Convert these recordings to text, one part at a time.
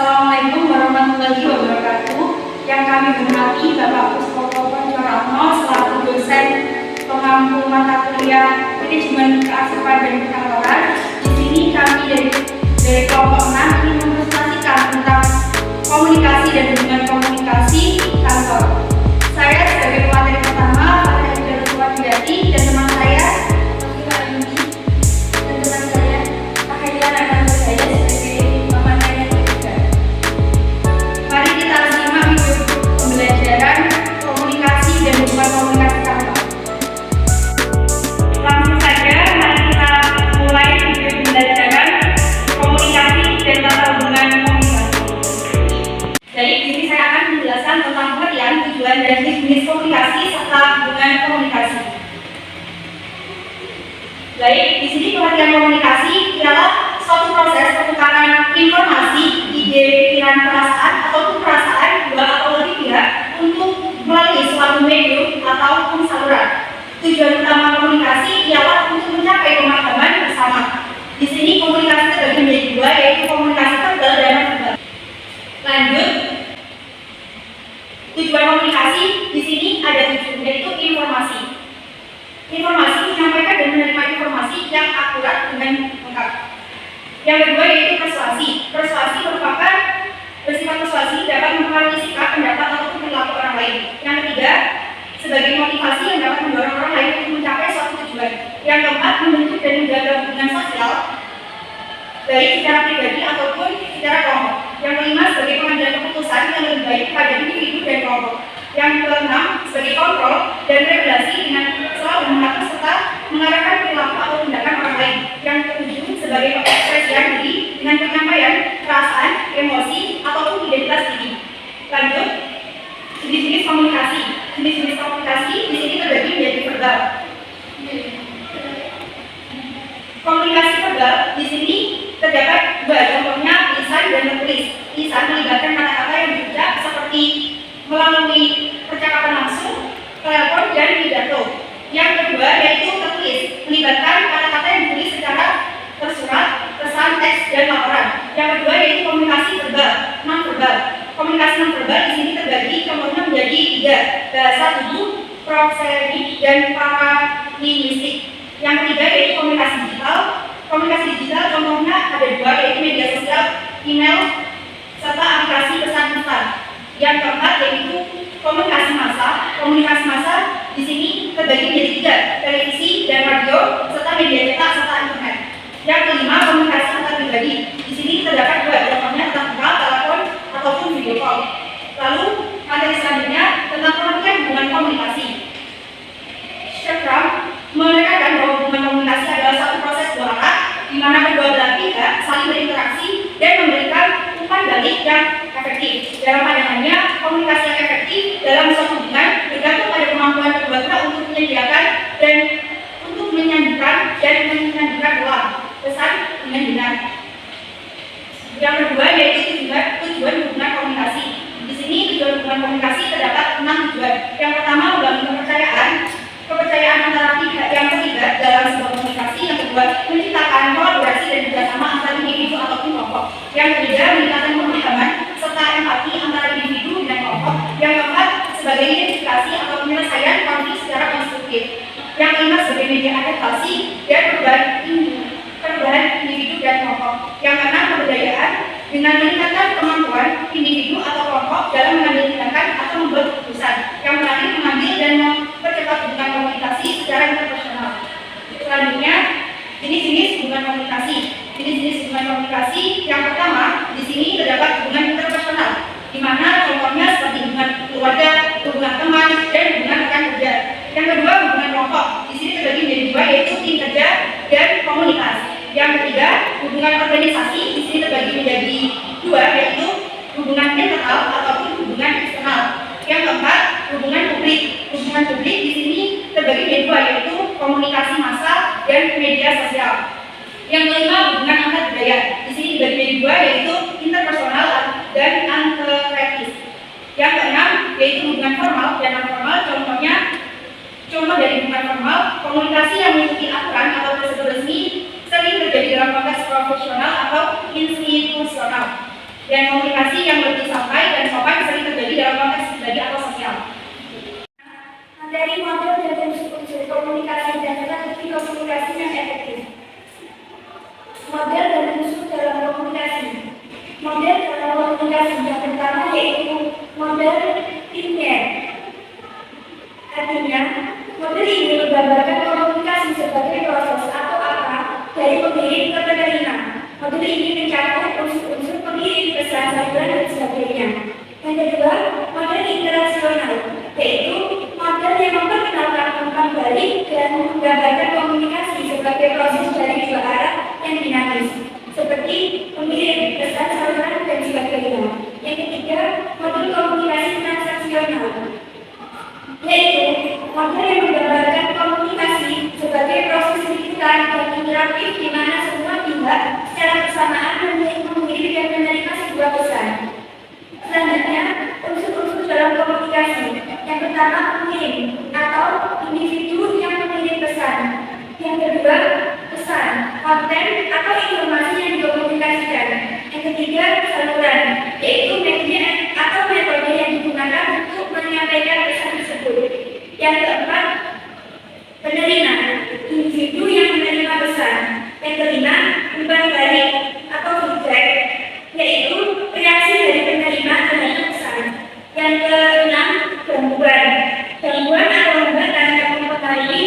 Assalamualaikum warahmatullahi wabarakatuh. Yang kami hormati Bapak Puspoko Poncorano selaku dosen pengampu mata kuliah Manajemen Kearsipan dan Perkantoran. Di sini kami dari kelompok 6 ingin mempresentasikan tentang komunikasi dan hubungan komunikasi kantor. Saya sebagai pemateri pertama, Pak Haidar Suwandiyati, dan teman saya, Pak Yudi, dan teman saya, Pak Haidar akan saya sebagai pemateri ketiga. Mari kita simak video pembelajaran komunikasi dan hubungan komunikasi kantor. Langsung saja, mari kita mulai video pembelajaran komunikasi dan tata hubungan komunikasi. Jadi di sini saya akan menjelaskan tentang pengertian, tujuan, dan jenis komunikasi serta hubungan komunikasi. Baik, di sini pengertian komunikasi adalah suatu proses pertukaran informasi, ide, pikiran, perasaan ataupun perasaan dua atau lebih pihak untuk melalui suatu medium ataupun saluran. Tujuan utama komunikasi ialah untuk mencapai pemahaman bersama. Di sini komunikasi terbagi menjadi dua, yaitu komunikasi verbal dan non-verbal. Lanjut, tujuan komunikasi di sini ada tujuh, yaitu informasi. Informasi menyampaikan dan menerima informasi yang akurat dengan lengkap. Yang kedua yaitu persuasi. Persuasi merupakan bersifat persuasi dapat mempengaruhi sikap, pendapat ataupun perilaku orang lain. Yang ketiga, sebagai motivasi yang dapat mendorong orang lain untuk mencapai suatu tujuan. Yang keempat, membentuk dan menjaga hubungan sosial baik secara pribadi ataupun secara kelompok. Yang kelima, sebagai pengambilan keputusan yang lebih baik pada individu dan kelompok. Yang keenam, sebagai kontrol dan regulasi dengan selalu mengatur serta mengarahkan perilaku atau tindakan orang lain. Yang ketujuh, sebagai pengekspresian diri dengan penyampaian perasaan, emosi ataupun identitas diri. Lanjut, jenis-jenis komunikasi. Jenis-jenis komunikasi di sini terbagi menjadi verbal. Komunikasi verbal di sini terdapat dua, contohnya lisan dan tertulis. Lisan melibatkan kata-kata yang berucap seperti melalui percakapan langsung, telepon, dan pidato. Yang kedua yaitu tertulis, melibatkan kata-kata yang ditulis secara tersurat, pesan, teks, dan laporan. Yang kedua yaitu komunikasi verbal, non-verbal. Komunikasi non-verbal di sini terbagi contohnya menjadi tiga: bahasa tubuh, prosedik, dan paralinguistik. Yang ketiga yaitu komunikasi digital. Komunikasi digital contohnya ada dua, yaitu media sosial, email, serta aplikasi pesan instan. Yang keempat yaitu komunikasi massa. Komunikasi massa di sini terbagi menjadi tiga: televisi dan radio, serta media cetak serta internet. Yang kelima, komunikasi antar pribadi. Di sini terdapat dua, contohnya tentang email, telepon, ataupun video call. Lalu materi selanjutnya tentang pengertian hubungan komunikasi. Shekram menekankan bahwa hubungan komunikasi adalah satu proses dua arah, di mana kedua belah pihak saling berinteraksi dan memberikan umpan balik yang efektif. Dalam pandangannya, komunikasi yang efektif dalam suatu hubungan bergantung pada kemampuan kedua pihak untuk menyediakan dan untuk menyanjungkan dan menyanjungkan ulang pesan dengan benar. Yang kedua yaitu tujuan hubungan komunikasi. Di sini tujuan hubungan komunikasi terdapat 6 tujuan. Yang pertama, membangun kepercayaan antara pihak yang terlibat dalam sebuah komunikasi. Yang kedua, menciptakan kolaborasi dan kerjasama antara individu ataupun kelompok. Yang ketiga, meningkatkan pemahaman serta empati antara individu dan kelompok. Yang keempat, sebagai identifikasi atau penyelesaian konflik secara konstruktif. Yang kelima, sebagai media adaptasi dan perubahan individu dan kelompok. Yang keenam, pemberdayaan dengan meningkatkan kemampuan individu atau kelompok dalam mengambil tindakan atau membuat keputusan. Yang terakhir, mengambil dan mempercepat hubungan komunikasi secara interpersonal. Selanjutnya, jenis-jenis hubungan komunikasi. Jenis-jenis hubungan komunikasi yang pertama di sini terdapat hubungan interpersonal, di mana contohnya seperti hubungan keluarga, hubungan teman, dan hubungan rekan kerja. Yang kedua, hubungan kelompok. Di sini terbagi menjadi dua, yaitu tim kerja dan komunitas. Yang ketiga, hubungan organisasi. Di sini terbagi menjadi dua, yaitu hubungan internal ataupun hubungan eksternal. Yang keempat, hubungan publik. Hubungan publik di sini terbagi menjadi dua, yaitu komunikasi massa dan media sosial. Yang kelima, hubungan antar budaya. Di sini dibagi menjadi dua, yaitu interpersonal dan antaretis. Yang keenam, yaitu hubungan formal dan non formal. Contoh dari hubungan formal, komunikasi yang mengikuti aturan atau prosedur resmi sering terjadi dalam konteks profesional atau institusional. Dan komunikasi komunikasi yang lebih sampai dan sopan sering terjadi dalam konteks pribadi atau sosial. Materi model dan unsur komunikasi dan strategi komunikasi yang efektif. Model dan unsur dalam komunikasi. Model dalam komunikasi yang pertama yaitu model linear. Artinya, model ini menggambarkan komunikasi sebagai proses atau arah dari pengirim ke penerima. Model ini mencakup unsur-unsur pengirim, pesan, saluran, dan sebagainya. Yang kedua, model interaksional, yaitu model yang memperkenalkan umpan balik dan menggambarkan komunikasi sebagai proses dari dua arah yang dinamis, seperti pengirim, pesan, saluran, dan sebagainya. Yang ketiga, model komunikasi transaksional, yaitu model yang menggambarkan komunikasi sebagai proses digital dan interaktif di mana semua pihak secara bersamaan mengirim dan menerima sebuah pesan. Selanjutnya, unsur-unsur dalam komunikasi. Yang pertama, pengirim atau individu yang mengirim pesan. Yang kedua, pesan, konten atau informasi yang dikomunikasikan. Yang ketiga, saluran, yaitu media atau metode yang digunakan untuk menyampaikan pesan tersebut. Yang keempat, penerima, individu yang menerima pesan. Yang kelima, umpan balik atau feedback, yaitu reaksi dari penerima terhadap pesan. Yang keenam, gangguan atau hambatan yang mempengaruhi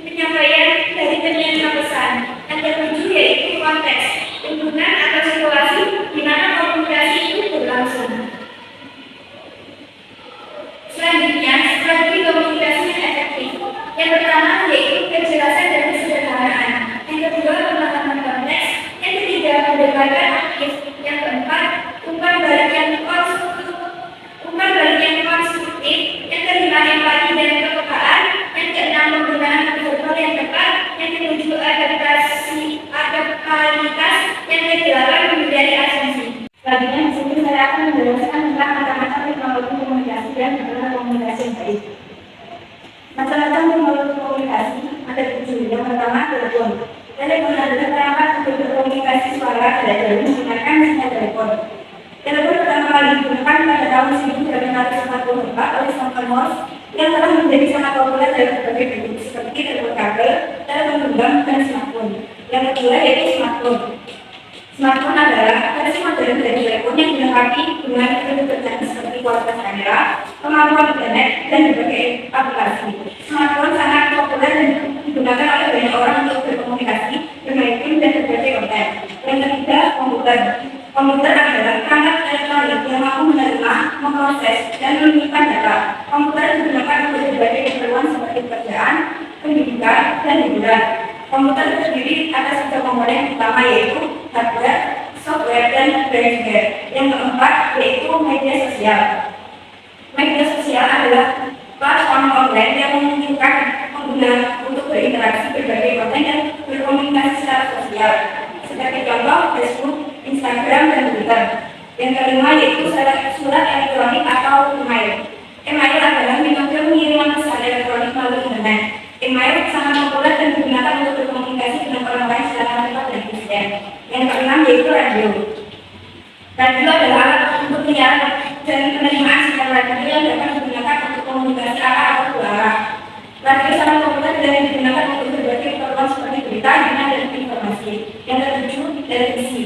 penyampaian dari penerima pesan. Yang ketujuh yaitu konteks, lingkungan atau situasi di mana komunikasi itu berlangsung. Selanjutnya, strategi komunikasi yang efektif. Yang pertama yaitu kejelasan dan kesederhanaan. Yang kedua, pemahaman konteks. Yang ketiga, mendengarkan aktif. Yang keempat, umpan balik yang konstruktif. Yang kelima, empati dan kepekaan. Yang keenam, penggunaan verbal yang tepat. Yang ketujuh, adaptabilitas. Yang kedelapan, menghindari asumsi. Selanjutnya, di sini saya akan menjelaskan tentang macam-macam teknologi komunikasi dan bagaimana komunikasi yang baik. Macam-macam teknologi komunikasi ada 7. Yang pertama, telepon. Telepon adalah perangkat untuk berkomunikasi suara jarak jauh menggunakan sinyal telepon. Telepon pertama kali digunakan pada tahun 1844 oleh Samuel Morse yang telah menjadi sangat populer dalam berbagai bentuk seperti telepon kabel, telepon genggam, dan smartphone. Yang kedua yaitu smartphone. Smartphone adalah versi modern dari telepon yang dilengkapi dengan fitur canggih seperti kualitas kamera, kemampuan internet, dan berbagai aplikasi. Smartphone sangat populer dan digunakan oleh banyak orang untuk berkomunikasi, bermain game, dan berbagai konten. Yang ketiga, komputer. Komputer adalah perangkat elektronik yang mampu menerima, memproses, dan menyimpan data. Komputer digunakan untuk berbagai keperluan seperti pekerjaan, pendidikan, dan hiburan. Komputer terdiri atas 3 komponen utama yaitu hardware, software, dan firmware. Yang keempat yaitu media sosial. Media sosial adalah platform online yang memungkinkan pengguna untuk berinteraksi berbagai konten dan berkomunikasi secara sosial. Sebagai contoh Facebook, Instagram, dan Twitter. Yang kelima yaitu surat elektronik atau email. Email adalah metode pengiriman pesan elektronik melalui internet. Email sangat populer dan digunakan untuk berkomunikasi dengan orang lain secara cepat dan efisien. Yang keenam yaitu radio. Radio adalah alat untuk penyiaran dan penerimaan sinyal radio yang dapat digunakan untuk komunikasi arah atau dua arah. Radio sangat populer dan digunakan untuk berbagai keperluan seperti berita, jurnal, dan informasi. Yang ketujuh, televisi.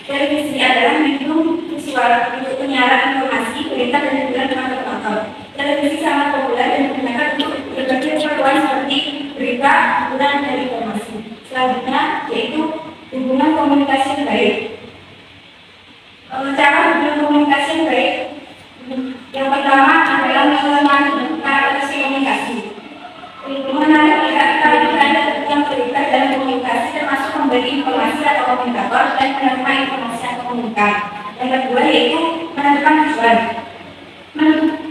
Televisi adalah medium visual untuk penyiaran informasi, berita, dan hiburan kepada penonton. Televisi sangat populer dan digunakan untuk berbagai keperluan seperti berita, hiburan, dan informasi. Selanjutnya yaitu hubungan komunikasi yang baik. Cara hubungan komunikasi yang baik yang pertama adalah mengenali komunikasi. Mengenali pihak yang terlibat dalam komunikasi termasuk memberi informasi atau komunikator dan menerima informasi atau komunikan. Yang kedua yaitu menentukan tujuan.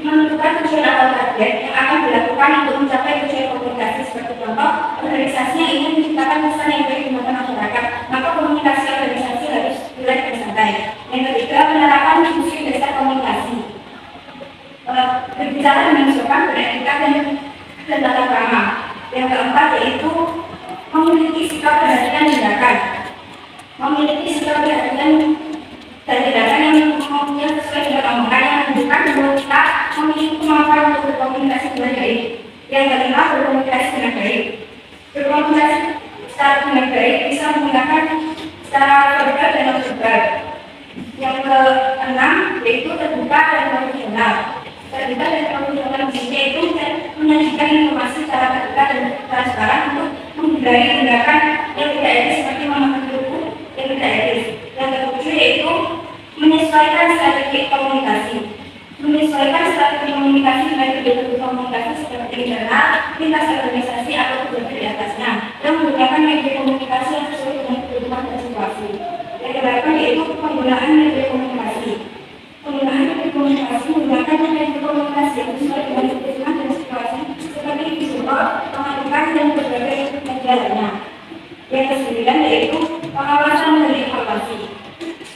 Menentukan tujuan atau target yang akan dilakukan untuk mencapai tujuan komunikasi. Seperti contoh, organisasi yang ingin menciptakan pesan yang baik di mata masyarakat, maka komunikasi organisasi harus rileks dan santai. Yang ketiga, penerapan fungsi dasar komunikasi. Berbicara dengan sopan, beretika, dan tata krama. Yang keempat yaitu memiliki sikap perhatian tindakan. Memiliki sikap perhatian dan tindakan yang Yang kelima, berkomunikasi dengan baik. Berkomunikasi secara dengan baik bisa menggunakan secara verbal dan non verbal. Yang keenam yaitu terbuka dan profesional. Terbuka dan profesional di sini yaitu menyajikan informasi secara terbuka dan transparan untuk menghindari tindakan yang tidak etis seperti memakan buku yang tidak etis. Yang ketujuh yaitu menyesuaikan strategi komunikasi. Menyesuaikan strategi komunikasi baik metode komunikasi seperti internal, lintas organisasi atau pejabat di atasnya, dan menggunakan media komunikasi yang sesuai dengan kebutuhan dan situasi. Yang kedelapan yaitu penggunaan media komunikasi. Penggunaan media komunikasi menggunakan media komunikasi yang sesuai dengan kebutuhan dan situasi seperti visual, pengaturan dan berbagai media lainnya. Yang kesembilan yaitu pengawasan dan evaluasi.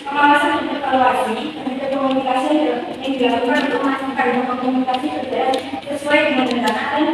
Pengawasan dan evaluasi media komunikasi yang dilakukan untuk memastikan bahwa komunikasi berjalan sesuai dengan rencana dan